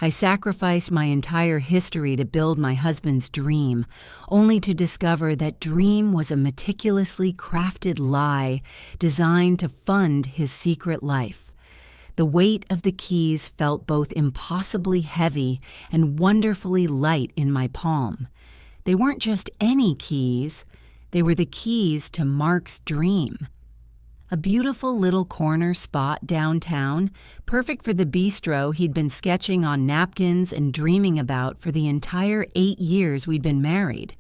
I sacrificed my entire history to build my husband's dream, only to discover that dream was a meticulously crafted lie designed to fund his secret life. The weight of the keys felt both impossibly heavy and wonderfully light in my palm. They weren't just any keys, they were the keys to Mark's dream. A beautiful little corner spot downtown, perfect for the bistro he'd been sketching on napkins and dreaming about for the entire 8 years we'd been married.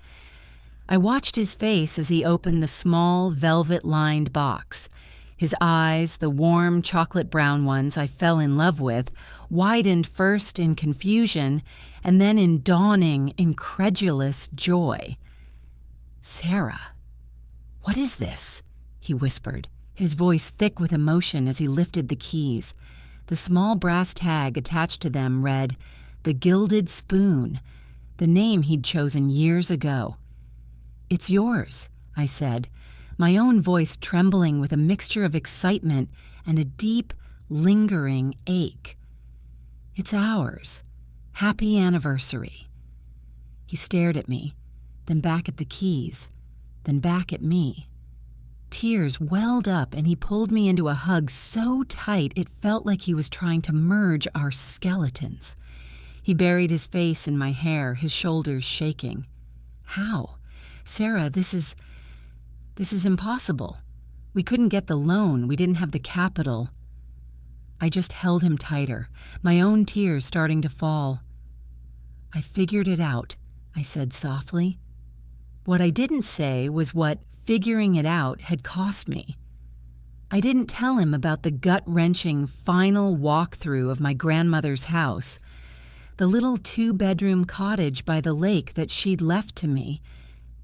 I watched his face as he opened the small, velvet-lined box. His eyes, the warm, chocolate-brown ones I fell in love with, widened first in confusion and then in dawning, incredulous joy. "Sarah, what is this?" he whispered, his voice thick with emotion as he lifted the keys. The small brass tag attached to them read, "The Gilded Spoon," the name he'd chosen years ago. "It's yours," I said, my own voice trembling with a mixture of excitement and a deep, lingering ache. "It's ours. Happy anniversary." He stared at me, then back at the keys, then back at me. Tears welled up and he pulled me into a hug so tight it felt like he was trying to merge our skeletons. He buried his face in my hair, his shoulders shaking. "How? Sarah, this is impossible. We couldn't get the loan. We didn't have the capital." I just held him tighter, my own tears starting to fall. "I figured it out," I said softly. What I didn't say was what figuring it out had cost me. I didn't tell him about the gut-wrenching final walkthrough of my grandmother's house, the little 2-bedroom cottage by the lake that she'd left to me,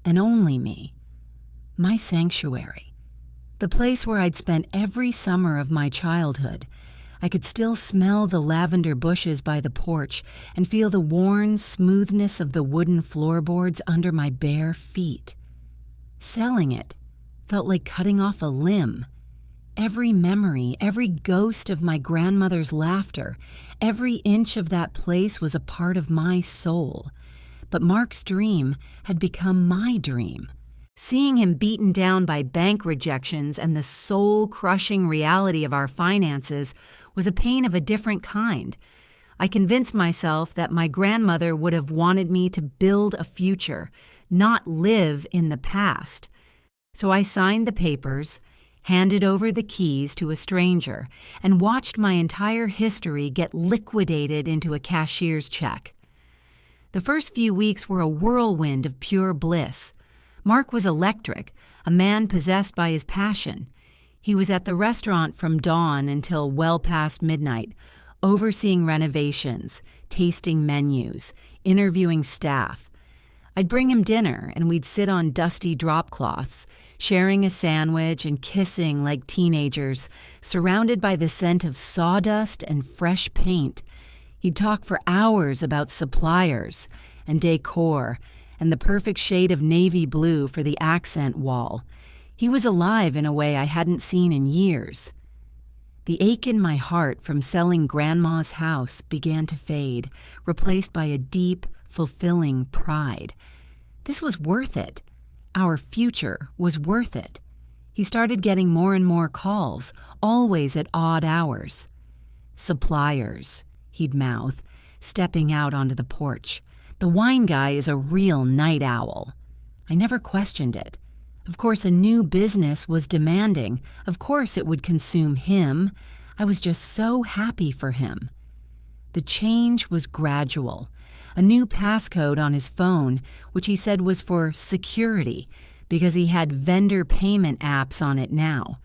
and only me. My sanctuary. The place where I'd spent every summer of my childhood. I could still smell the lavender bushes by the porch and feel the worn smoothness of the wooden floorboards under my bare feet. Selling it felt like cutting off a limb. Every memory, every ghost of my grandmother's laughter, every inch of that place was a part of my soul. But Mark's dream had become my dream. Seeing him beaten down by bank rejections and the soul-crushing reality of our finances was a pain of a different kind. I convinced myself that my grandmother would have wanted me to build a future, not live in the past. So I signed the papers, handed over the keys to a stranger, and watched my entire history get liquidated into a cashier's check. The first few weeks were a whirlwind of pure bliss. Mark was electric, a man possessed by his passion. He was at the restaurant from dawn until well past midnight, overseeing renovations, tasting menus, interviewing staff. I'd bring him dinner, and we'd sit on dusty drop cloths, sharing a sandwich and kissing like teenagers, surrounded by the scent of sawdust and fresh paint. He'd talk for hours about suppliers and decor and the perfect shade of navy blue for the accent wall. He was alive in a way I hadn't seen in years. The ache in my heart from selling Grandma's house began to fade, replaced by a deep, fulfilling pride. This was worth it. Our future was worth it. He started getting more and more calls, always at odd hours. "Suppliers," he'd mouth, stepping out onto the porch. "The wine guy is a real night owl." I never questioned it. Of course, a new business was demanding. Of course, it would consume him. I was just so happy for him. The change was gradual. A new passcode on his phone, which he said was for security, because he had vendor payment apps on it now.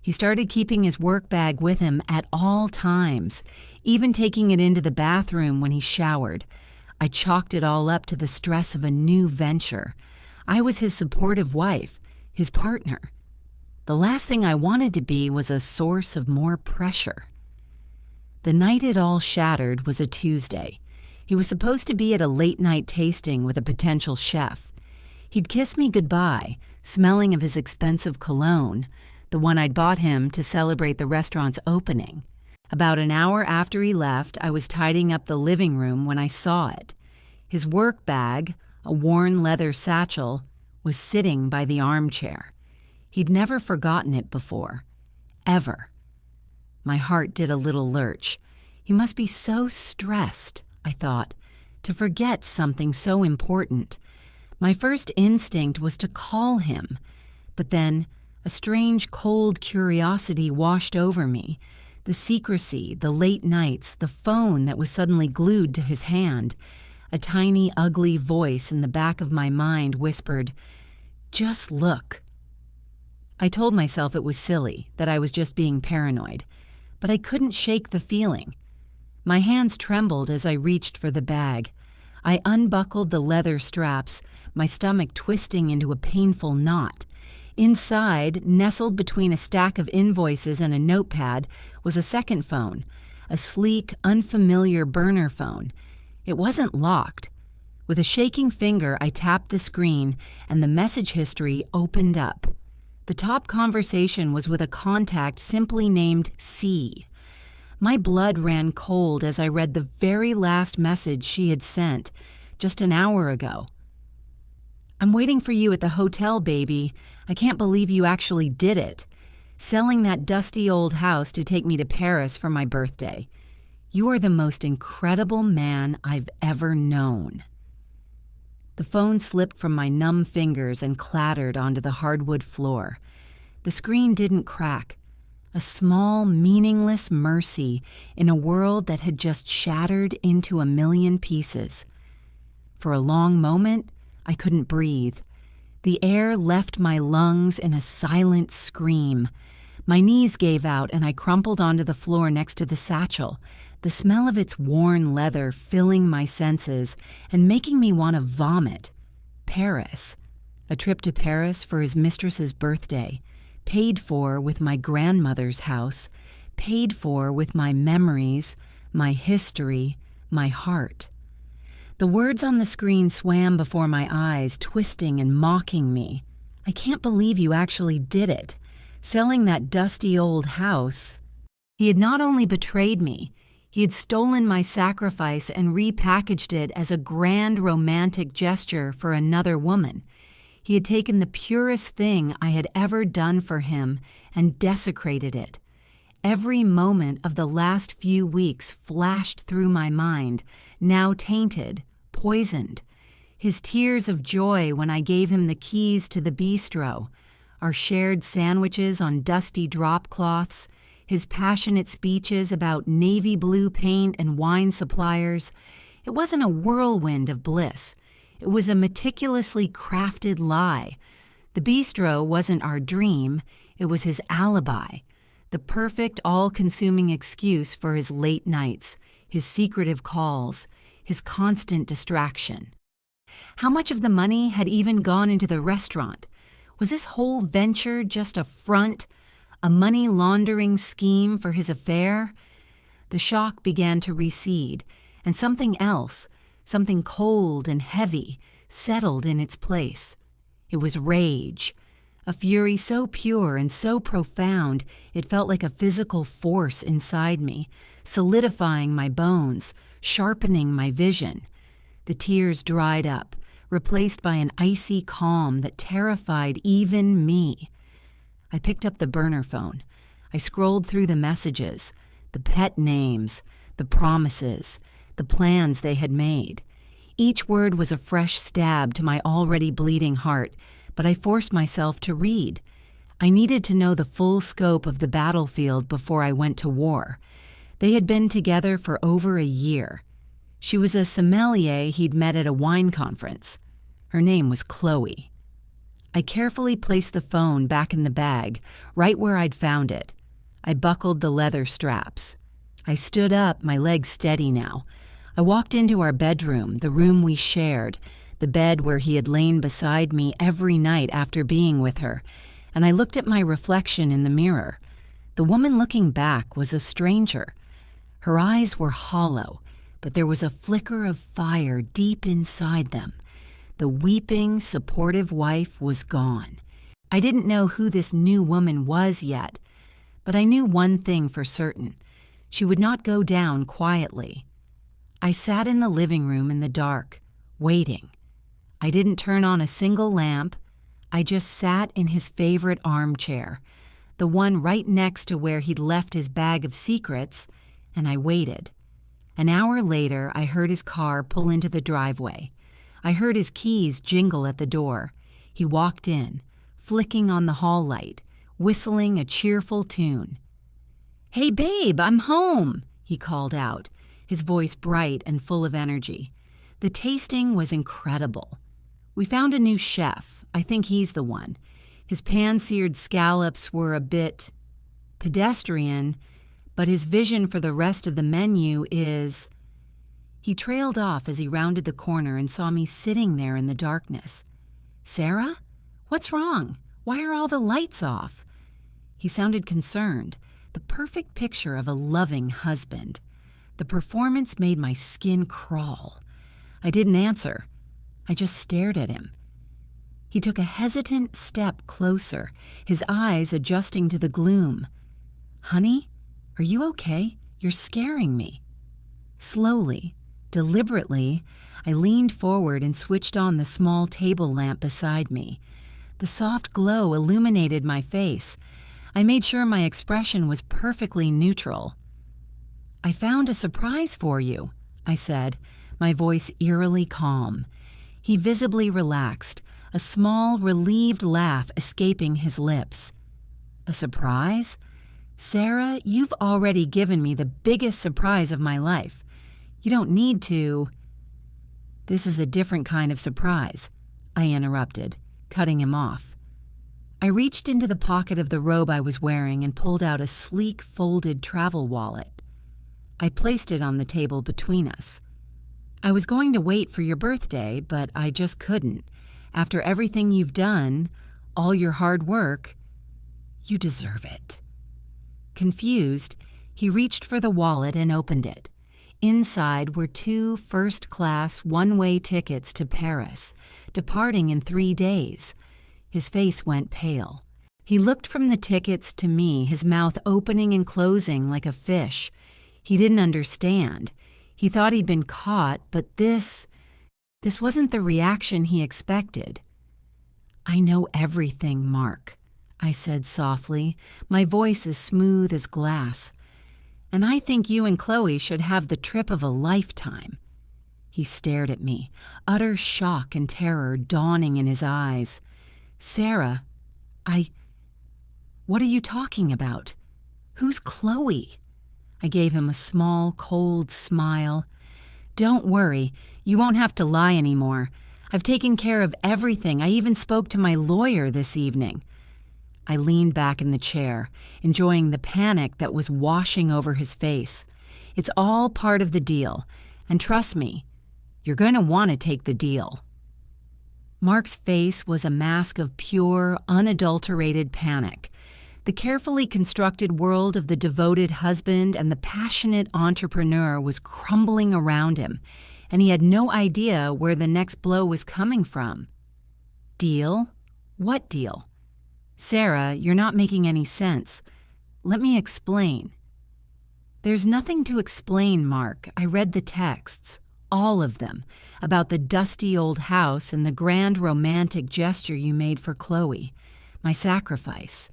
He started keeping his work bag with him at all times, even taking it into the bathroom when he showered. I chalked it all up to the stress of a new venture. I was his supportive wife, his partner. The last thing I wanted to be was a source of more pressure. The night it all shattered was a Tuesday. He was supposed to be at a late-night tasting with a potential chef. He'd kiss me goodbye, smelling of his expensive cologne, the one I'd bought him to celebrate the restaurant's opening. About an hour after he left, I was tidying up the living room when I saw it. His work bag, a worn leather satchel, was sitting by the armchair. He'd never forgotten it before. Ever. My heart did a little lurch. He must be so stressed, I thought, to forget something so important. My first instinct was to call him, but then a strange cold curiosity washed over me. The secrecy, the late nights, the phone that was suddenly glued to his hand. A tiny, ugly voice in the back of my mind whispered, "Just look." I told myself it was silly, that I was just being paranoid, but I couldn't shake the feeling. My hands trembled as I reached for the bag. I unbuckled the leather straps, my stomach twisting into a painful knot. Inside, nestled between a stack of invoices and a notepad, was a second phone, a sleek, unfamiliar burner phone. It wasn't locked. With a shaking finger, I tapped the screen, and the message history opened up. The top conversation was with a contact simply named C. My blood ran cold as I read the very last message she had sent, just an hour ago. "I'm waiting for you at the hotel, baby. I can't believe you actually did it. Selling that dusty old house to take me to Paris for my birthday. You are the most incredible man I've ever known." The phone slipped from my numb fingers and clattered onto the hardwood floor. The screen didn't crack. A small, meaningless mercy in a world that had just shattered into a million pieces. For a long moment, I couldn't breathe. The air left my lungs in a silent scream. My knees gave out and I crumpled onto the floor next to the satchel, the smell of its worn leather filling my senses and making me want to vomit. Paris. A trip to Paris for his mistress's birthday. Paid for with my grandmother's house. Paid for with my memories, my history, my heart. The words on the screen swam before my eyes, twisting and mocking me. "I can't believe you actually did it. Selling that dusty old house." He had not only betrayed me, he had stolen my sacrifice and repackaged it as a grand romantic gesture for another woman. He had taken the purest thing I had ever done for him and desecrated it. Every moment of the last few weeks flashed through my mind, now tainted, poisoned. His tears of joy when I gave him the keys to the bistro, our shared sandwiches on dusty drop cloths, his passionate speeches about navy blue paint and wine suppliers. It wasn't a whirlwind of bliss. It was a meticulously crafted lie. The bistro wasn't our dream, it was his alibi. The perfect, all-consuming excuse for his late nights, his secretive calls, his constant distraction. How much of the money had even gone into the restaurant? Was this whole venture just a front, a money-laundering scheme for his affair? The shock began to recede, and something else, something cold and heavy, settled in its place. It was rage. A fury so pure and so profound, it felt like a physical force inside me, solidifying my bones, sharpening my vision. The tears dried up, replaced by an icy calm that terrified even me. I picked up the burner phone. I scrolled through the messages, the pet names, the promises, the plans they had made. Each word was a fresh stab to my already bleeding heart, but I forced myself to read. I needed to know the full scope of the battlefield before I went to war. They had been together for over a year. She was a sommelier he'd met at a wine conference. Her name was Chloe. I carefully placed the phone back in the bag, right where I'd found it. I buckled the leather straps. I stood up, my legs steady now. I walked into our bedroom, the room we shared, the bed where he had lain beside me every night after being with her, and I looked at my reflection in the mirror. The woman looking back was a stranger. Her eyes were hollow, but there was a flicker of fire deep inside them. The weeping, supportive wife was gone. I didn't know who this new woman was yet, but I knew one thing for certain. She would not go down quietly. I sat in the living room in the dark, waiting. I didn't turn on a single lamp. I just sat in his favorite armchair, the one right next to where he'd left his bag of secrets, and I waited. An hour later, I heard his car pull into the driveway. I heard his keys jingle at the door. He walked in, flicking on the hall light, whistling a cheerful tune. "Hey, babe, I'm home," he called out, his voice bright and full of energy. The tasting was incredible. We found a new chef. I think he's the one. His pan-seared scallops were a bit pedestrian, but his vision for the rest of the menu is... He trailed off as he rounded the corner and saw me sitting there in the darkness. "Sarah? What's wrong? Why are all the lights off?" He sounded concerned, the perfect picture of a loving husband. The performance made my skin crawl. I didn't answer. I just stared at him. He took a hesitant step closer, his eyes adjusting to the gloom. "Honey, are you okay? You're scaring me." Slowly, deliberately, I leaned forward and switched on the small table lamp beside me. The soft glow illuminated my face. I made sure my expression was perfectly neutral. "I found a surprise for you," I said, my voice eerily calm. He visibly relaxed, a small, relieved laugh escaping his lips. "A surprise? Sarah, you've already given me the biggest surprise of my life. You don't need to—" "This is a different kind of surprise," I interrupted, cutting him off. I reached into the pocket of the robe I was wearing and pulled out a sleek, folded travel wallet. I placed it on the table between us. "I was going to wait for your birthday, but I just couldn't. After everything you've done, all your hard work, you deserve it." Confused, he reached for the wallet and opened it. Inside were 2 first-class one-way tickets to Paris, departing in 3 days. His face went pale. He looked from the tickets to me, his mouth opening and closing like a fish. He didn't understand. He thought he'd been caught, but this wasn't the reaction he expected. "I know everything, Mark," I said softly, my voice as smooth as glass. "And I think you and Chloe should have the trip of a lifetime." He stared at me, utter shock and terror dawning in his eyes. "Sarah, what are you talking about? Who's Chloe?" I gave him a small, cold smile. "Don't worry, you won't have to lie anymore. I've taken care of everything. I even spoke to my lawyer this evening." I leaned back in the chair, enjoying the panic that was washing over his face. "It's all part of the deal, and trust me, you're going to want to take the deal." Mark's face was a mask of pure, unadulterated panic. The carefully constructed world of the devoted husband and the passionate entrepreneur was crumbling around him, and he had no idea where the next blow was coming from. "Deal? What deal?" "Sarah, you're not making any sense. Let me explain." "There's nothing to explain, Mark. I read the texts, all of them, about the dusty old house and the grand romantic gesture you made for Chloe, my sacrifice,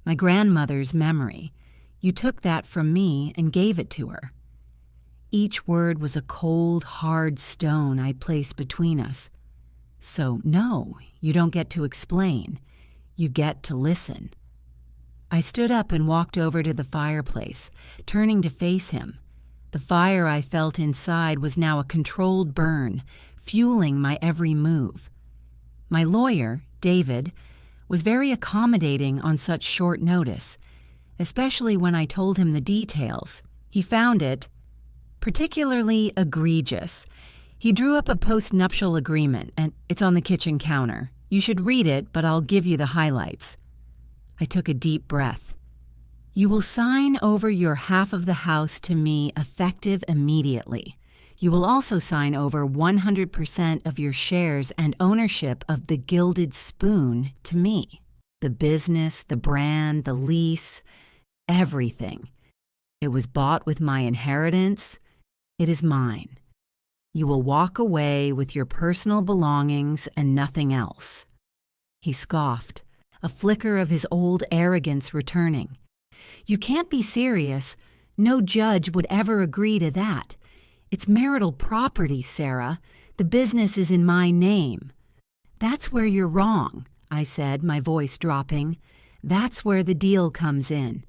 my grandmother's memory. You took that from me and gave it to her." Each word was a cold, hard stone I placed between us. "So, no, you don't get to explain. You get to listen." I stood up and walked over to the fireplace, turning to face him. The fire I felt inside was now a controlled burn, fueling my every move. My lawyer, David, was very accommodating on such short notice, especially when I told him the details. He found it particularly egregious. He drew up a post-nuptial agreement, and it's on the kitchen counter. You should read it, but I'll give you the highlights. I took a deep breath. "You will sign over your half of the house to me effective immediately. You will also sign over 100% of your shares and ownership of the Gilded Spoon to me. The business, the brand, the lease, everything. It was bought with my inheritance. It is mine. You will walk away with your personal belongings and nothing else." He scoffed, a flicker of his old arrogance returning. "You can't be serious. No judge would ever agree to that. It's marital property, Sarah. The business is in my name." "That's where you're wrong," I said, my voice dropping. "That's where the deal comes in.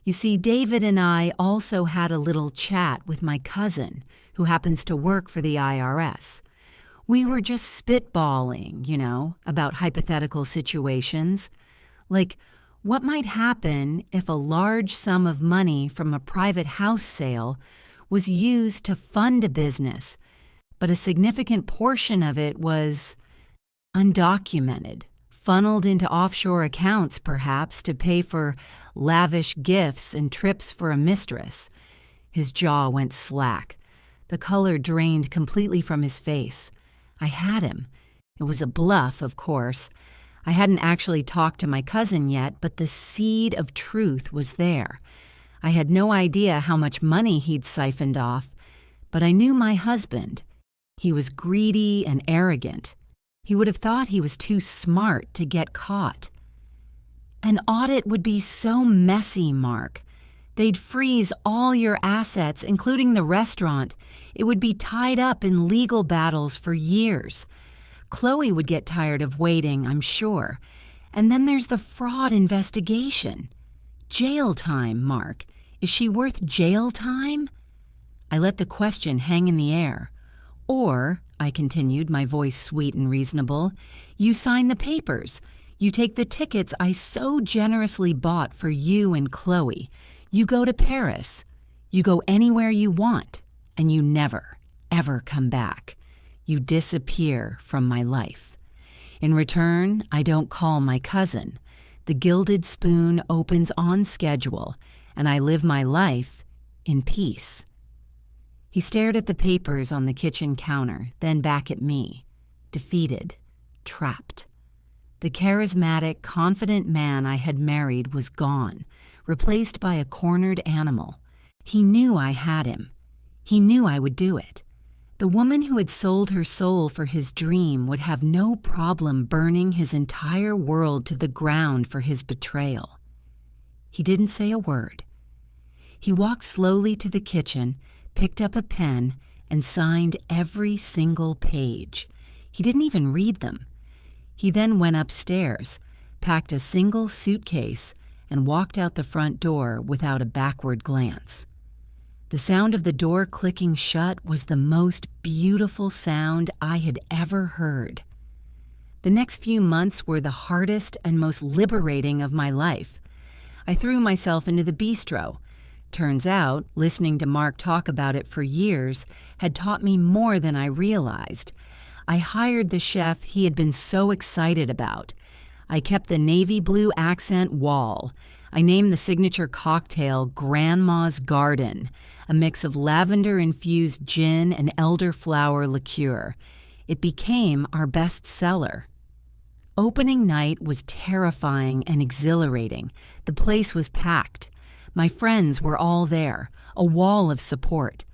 You see, David and I also had a little chat with my cousin, who happens to work for the IRS. We were just spitballing, about hypothetical situations. Like, what might happen if a large sum of money from a private house sale was used to fund a business, but a significant portion of it was undocumented, funneled into offshore accounts perhaps to pay for lavish gifts and trips for a mistress." His jaw went slack. The color drained completely from his face. I had him. It was a bluff, of course. I hadn't actually talked to my cousin yet, but the seed of truth was there. I had no idea how much money he'd siphoned off, but I knew my husband. He was greedy and arrogant. He would have thought he was too smart to get caught. An audit would be so messy, Mark. They'd freeze all your assets, including the restaurant. It would be tied up in legal battles for years. Chloe would get tired of waiting, I'm sure. And then there's the fraud investigation. Jail time, Mark. Is she worth jail time? I let the question hang in the air. Or, I continued, my voice sweet and reasonable, you sign the papers. You take the tickets I so generously bought for you and Chloe. You go to Paris. You go anywhere you want, and you never, ever come back. You disappear from my life. In return, I don't call my cousin. The Gilded Spoon opens on schedule, and I live my life in peace. He stared at the papers on the kitchen counter, then back at me, defeated, trapped. The charismatic, confident man I had married was gone, replaced by a cornered animal. He knew I had him. He knew I would do it. The woman who had sold her soul for his dream would have no problem burning his entire world to the ground for his betrayal. He didn't say a word. He walked slowly to the kitchen, picked up a pen, and signed every single page. He didn't even read them. He then went upstairs, packed a single suitcase, and walked out the front door without a backward glance. The sound of the door clicking shut was the most beautiful sound I had ever heard. The next few months were the hardest and most liberating of my life. I threw myself into the bistro. Turns out, listening to Mark talk about it for years had taught me more than I realized. I hired the chef he had been so excited about. I kept the navy blue accent wall. I named the signature cocktail Grandma's Garden, a mix of lavender-infused gin and elderflower liqueur. It became our best seller. Opening night was terrifying and exhilarating. The place was packed. My friends were all there, a wall of support.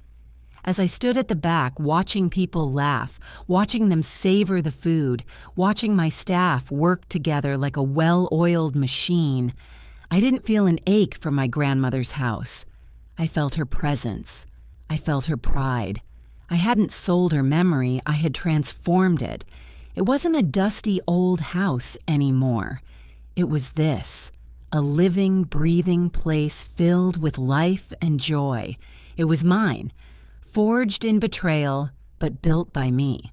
As I stood at the back watching people laugh, watching them savor the food, watching my staff work together like a well-oiled machine, I didn't feel an ache for my grandmother's house. I felt her presence. I felt her pride. I hadn't sold her memory, I had transformed it. It wasn't a dusty old house anymore. It was this, a living, breathing place filled with life and joy. It was mine, forged in betrayal, but built by me.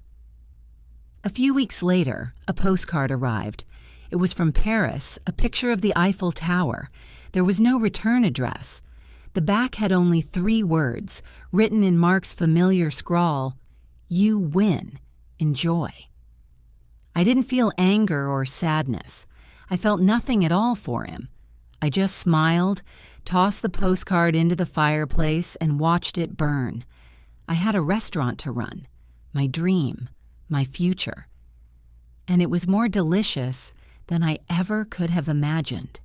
A few weeks later, a postcard arrived. It was from Paris, a picture of the Eiffel Tower. There was no return address. The back had only 3 words, written in Mark's familiar scrawl, "You win. Enjoy." I didn't feel anger or sadness. I felt nothing at all for him. I just smiled, tossed the postcard into the fireplace, and watched it burn. I had a restaurant to run, my dream, my future. And it was more delicious than I ever could have imagined.